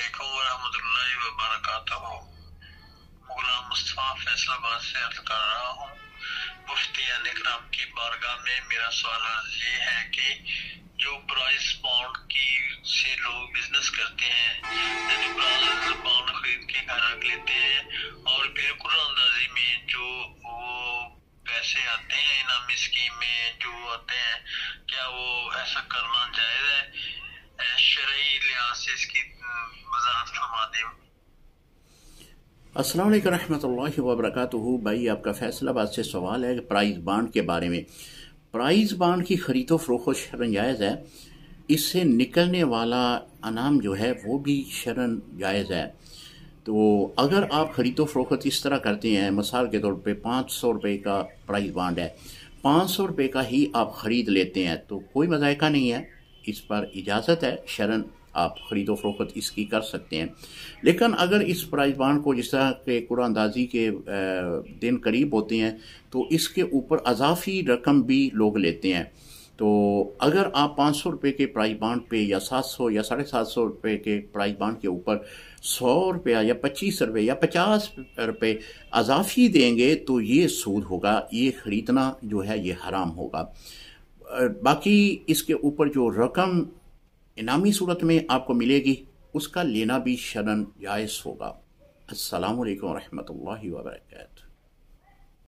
अस्सलामुअलैकुम वरहमतुल्लाहि वबरकातुहू। गुलाम मुस्तफा फैसलाबाद से अर्ज कर रहा हूँ। मुफ्तियान इकराम की बारगाह में मेरा सवाल अर्ज ये है कि जो प्राइस बॉन्ड की से लोग बिजनेस करते हैं, यानी प्राइस बॉन्ड खरीद के घर रख लेते हैं और फिर कुरान अंदाजी में जो वो पैसे आते हैं इनामी स्कीम में जो आते हैं, क्या वो ऐसा करना जायज है? शरई लिहाज से इसकी वजाहत फरमा दें। अस्सलाम वालेकुम रहमतुल्लाहि व बरकातुहू। भाई आपका फैसलाबाद से सवाल है कि प्राइस बांड के बारे में। प्राइस बांड की खरीदो फरोख्त शरन जायज़ है। इससे निकलने वाला अनाम जो है वो भी शरन जायज़ है। तो अगर आप खरीदो फरोख्त इस तरह करते हैं, मिसाल के तौर पे 500 रुपये का प्राइस बांड है, 500 रुपये का ही आप ख़रीद लेते हैं तो कोई मज़ायका नहीं है, इस पर इजाज़त है शरन, आप ख़रीदो फरोख्त इसकी कर सकते हैं। लेकिन अगर इस प्राइस बांड को जिस तरह के कुरानदाजी के दिन करीब होते हैं तो इसके ऊपर अजाफी रकम भी लोग लेते हैं। तो अगर आप 500 रुपये के प्राइस बांड पे या 700 या 750 रुपये के प्राइस बांड के ऊपर 100 रुपया या 25 रुपये या 50 रुपये अजाफी देंगे तो ये सूद होगा, ये ख़रीदना जो है ये हराम होगा। बाकी इसके ऊपर जो रकम इनामी सूरत में आपको मिलेगी उसका लेना भी शरन जायज़ होगा। अस्सलामु अलैकुम रहमतुल्लाहि व बरकातुहू।